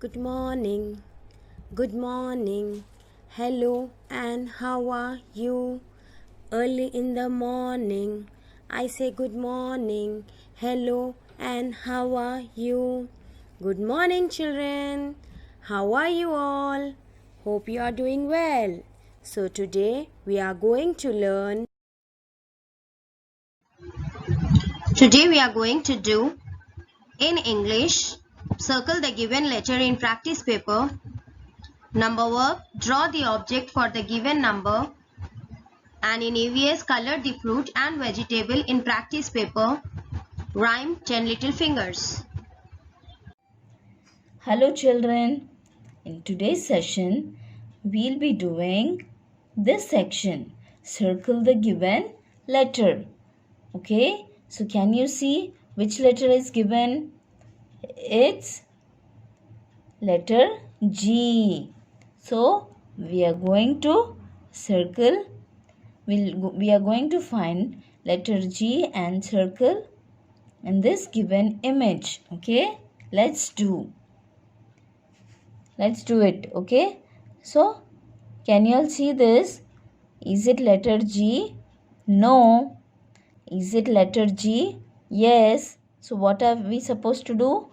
Good morning. Good morning. Hello and how are you? Early in the morning, I say good morning. Hello and how are you? Good morning, children. How are you all? Hope you are doing well. So, today we are going to learn. Today we are going to do in English, circle the given letter in practice paper. Number work, draw the object for the given number, and in EVS color the fruit and vegetable in practice paper. Rhyme 10 little fingers. Hello children, in today's session we'll be doing this section, circle the given letter. Okay, so can you see which letter is given? It's letter G. So we are going to circle, we are going to find letter G and circle in this given image. Okay, let's do it. Okay, so can you all see this? Is it letter G? No. Is it letter G? Yes. So what are we supposed to do?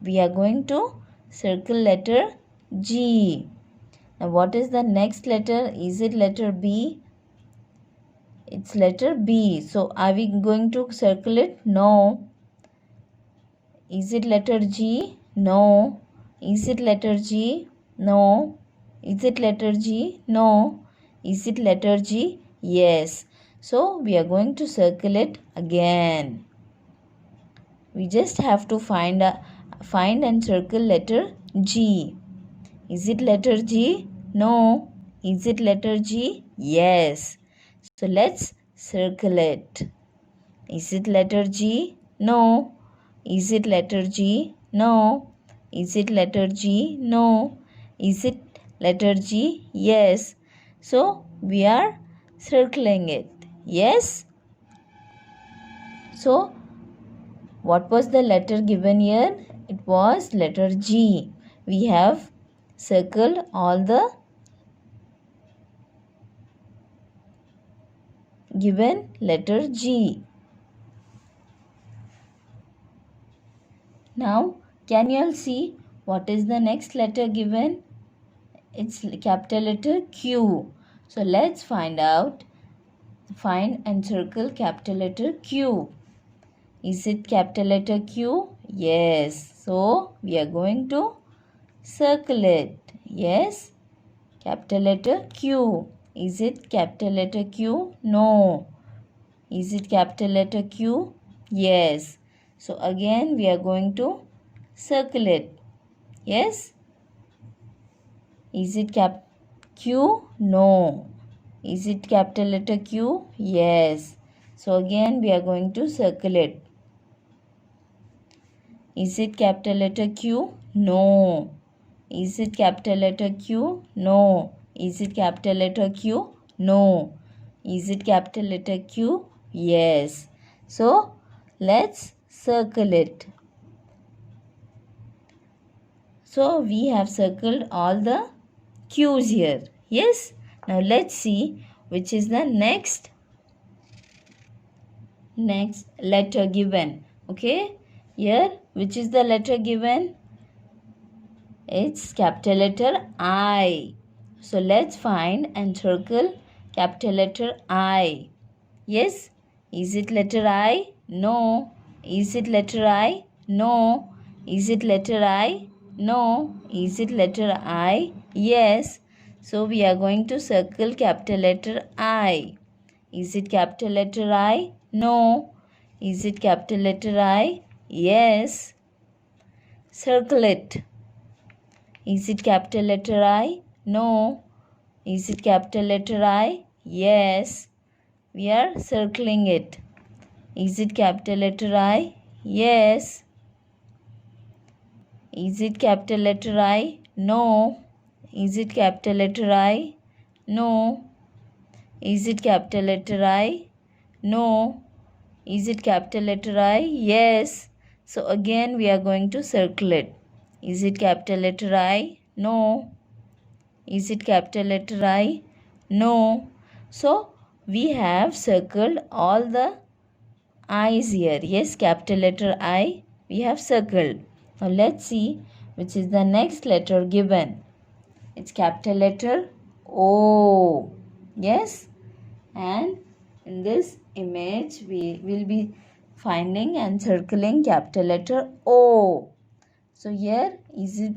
We are going to circle letter G. Now what is the next letter? Is it letter B? It's letter B. So are we going to circle it? No. Is it letter G? No. Is it letter G? No. Is it letter G? No. Is it letter G? Yes. So we are going to circle it again. We just have to find and circle letter G. Is it letter G? No. Is it letter G? Yes. So let's circle it. Is it letter G? No. Is it letter G? No. Is it letter G? No. Is it letter G? Yes. So we are circling it. Yes. So what was the letter given here? It was letter G. We have circled all the given letter G. Now, can you all see what is the next letter given? It's capital letter Q. So, let's find and circle capital letter Q. Is it capital letter Q? Yes. So, we are going to circle it. Yes. Capital letter Q. Is it capital letter Q? No. Is it capital letter Q? Yes. So again we are going to circle it. Yes. Is it Q? No. Is it capital letter Q? Yes. So again we are going to circle it. Is it capital letter Q? No. Is it capital letter Q? No. Is it capital letter Q? No. Is it capital letter Q? Yes. So let's circle it. So we have circled all the Q's here. Yes. Now let's see which is the next letter given. Okay. Here which is the letter given? It's capital letter I. So let's find and circle capital letter I. Yes. Is it letter I? No. Is it letter I? No. Is it letter I? No. Is it letter I? Yes. So we are going to circle capital letter I. Is it capital letter I? No. Is it capital letter I? Yes. Circle it. Is it capital letter I? No. Is it capital letter I? Yes. We are circling it. Is it capital letter I? Yes. Is it capital letter I? No. Is it capital letter I? No. Is it capital letter I? No. Is it capital letter I? Yes. So again we are going to circle it. Is it capital letter I? No. Is it capital letter I? No. So we have circled all the I's here. Yes, capital letter I we have circled. Now let's see which is the next letter given. It's capital letter O. Yes. And in this image we will be finding and circling capital letter O. So here is it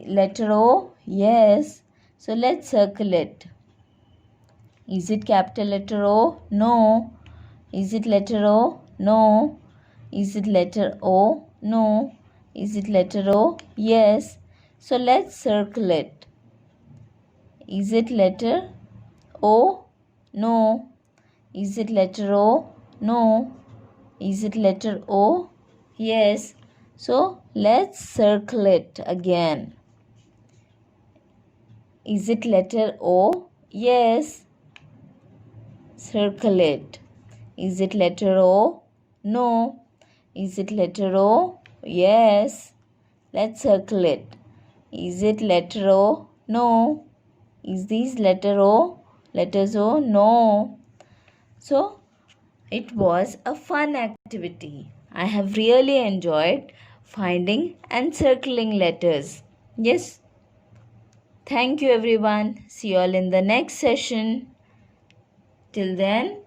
letter O? Yes. So let's circle it. Is it capital letter O? No. Is it letter O? No. Is it letter O? No. Is it letter O? Yes. So let's circle it. Is it letter O? No. Is it letter O? No. Is it letter O? Yes. So let's circle it again. Is it letter O? Yes. Circle it. Is it letter O? No. Is it letter O? Yes. Let's circle it. Is it letter O? No. Is this letter O? Letters O? No. So, it was a fun activity. I have really enjoyed finding and circling letters. Yes. Thank you everyone. See you all in the next session. Till then,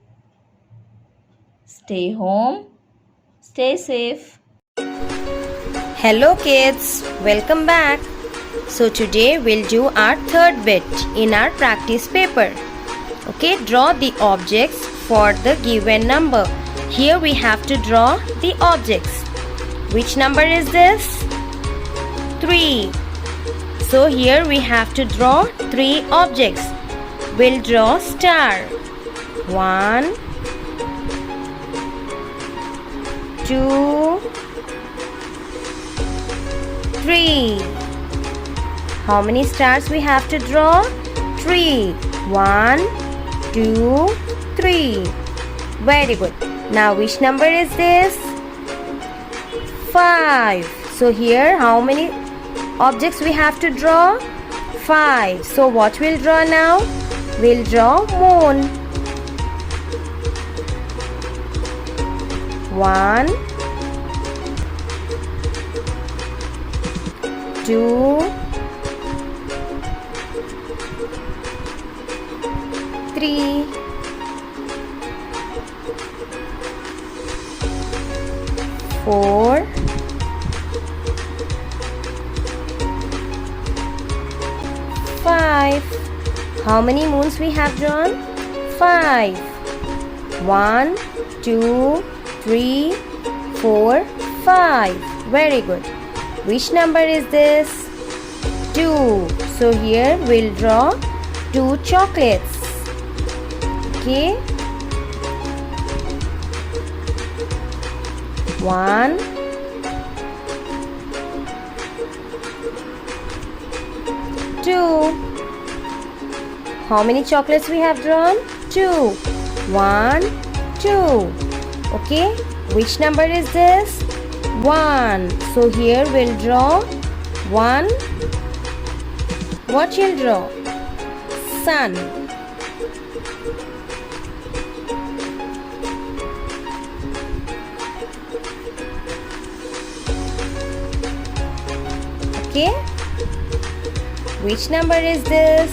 stay home, stay safe. Hello kids, welcome back. So today we'll do our third bit in our practice paper. Okay, draw the objects for the given number. Here we have to draw the objects. Which number is this? 3. So here we have to draw 3 objects. We'll draw star. 1, 2, 3. How many stars we have to draw? 3. 1, 2, 3. Very good. Now which number is this? 5. So here how many objects we have to draw? 5. So what we'll draw now? We'll draw moon. 1, 2, 3, 4, 5. How many moons we have drawn? 5. 1, 2, 3, 4, 5. Very good. Which number is this? 2. So here we'll draw 2 chocolates. Okay. 1, 2. How many chocolates we have drawn? 2. 1, 2. Okay. Which number is this? 1. So here we'll draw 1. What you'll draw? Sun. Okay. Which number is this?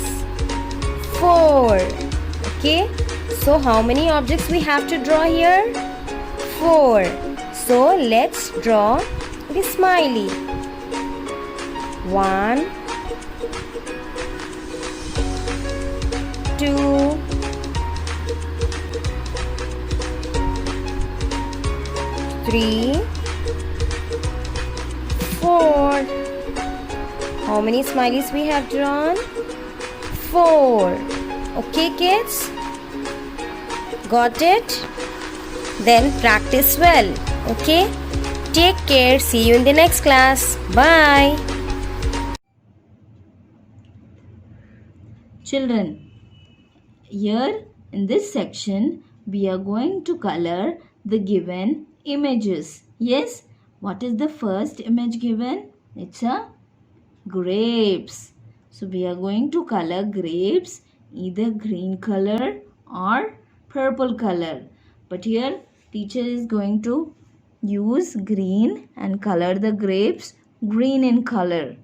4. Okay. So how many objects we have to draw here? 4. So let's draw the smiley. 1, 2, 3, 4. How many smileys we have drawn? 4. Okay kids? Got it? Then practice well. Okay? Take care. See you in the next class. Bye. Children, here in this section we are going to color the given images. Yes, what is the first image given? It's a grapes. So we are going to color grapes either green color or purple color. But here teacher is going to use green and color the grapes green in color.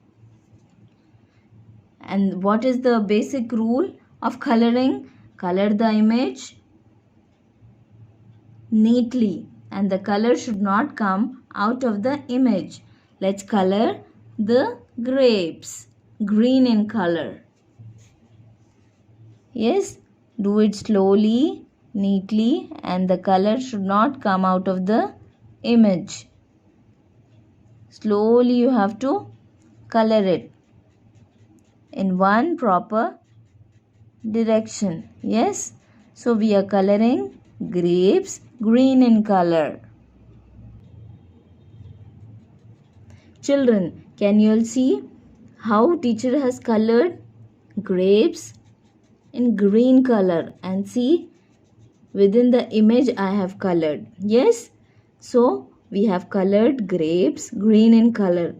And what is the basic rule of coloring? Color the image neatly and the color should not come out of the image. Let's color the grapes green in color. Yes, do it slowly, neatly, and the color should not come out of the image. Slowly you have to color it in one proper direction. Yes, so we are coloring grapes green in color. Children, can you all see how teacher has colored grapes in green color? And see, within the image I have colored. Yes, so we have colored grapes green in color.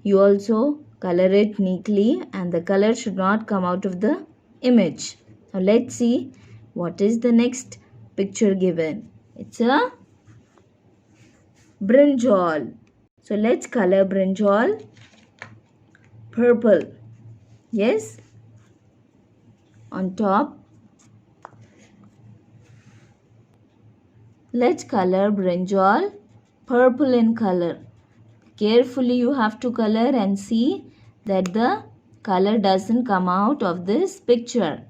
You also color it neatly and the color should not come out of the image. Now let's see what is the next picture given. It's a brinjal. So let's color brinjal purple. Yes, on top. Let's color brinjal purple in color. Carefully you have to color and see that the color doesn't come out of this picture.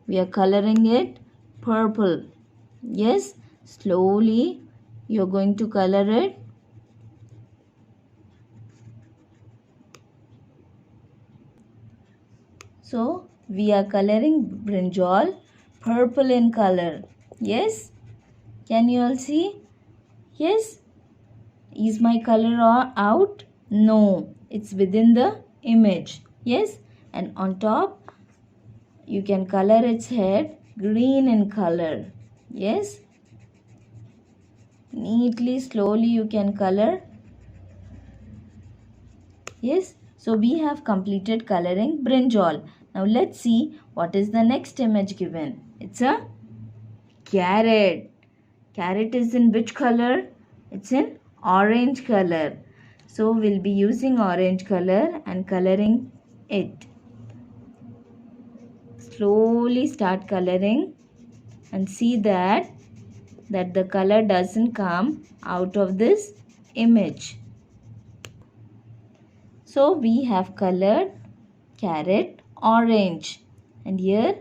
We are coloring it purple. Yes, slowly you're going to color it. So we are coloring brinjal purple in color. Yes, can you all see? Yes. Is my color out? No, it's within the image. Yes, and on top you can color its head green in color. Yes, neatly, slowly you can color. Yes, so we have completed coloring brinjal. Now let's see what is the next image given. It's a carrot. Carrot is in which color? It's in orange color. So we'll be using orange color and coloring it. Slowly start coloring and see that the color doesn't come out of this image. So we have colored carrot orange and here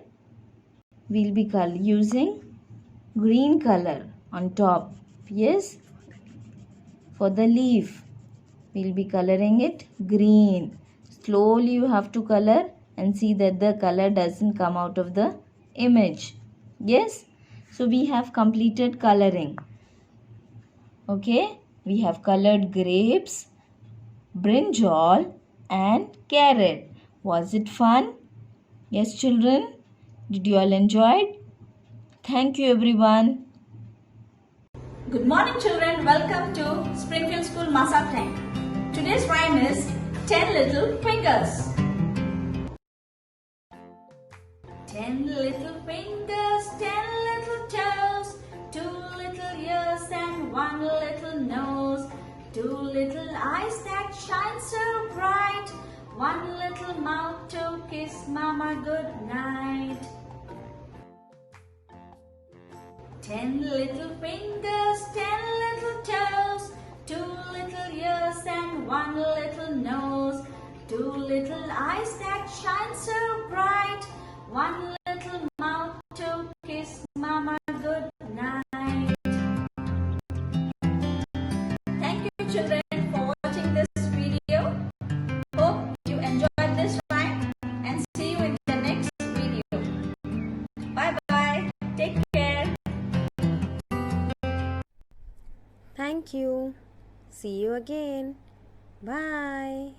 we'll be using green color on top. Yes, for the leaf we'll be coloring it green. Slowly you have to color and see that the color doesn't come out of the image. Yes, so we have completed coloring. Okay, we have colored grapes, brinjal and carrot. Was it fun? Yes, children, did you all enjoy it? Thank you everyone. Good morning children, welcome to Springfield School Masak Tank. Today's rhyme is 10 little fingers. 10 little fingers, 10 little toes, 2 little ears and 1 little nose, 2 little eyes that shine so bright, 1 little mouth to kiss mama good night. 10 little fingers, 10 little toes, 2 little ears and 1 little nose, 2 little eyes that shine so bright, 1 little mouth to kiss mama good night. Thank you children for watching this video. Hope you enjoyed this rhyme and see you in the next video. Bye bye. Take care. Thank you. See you again. Bye.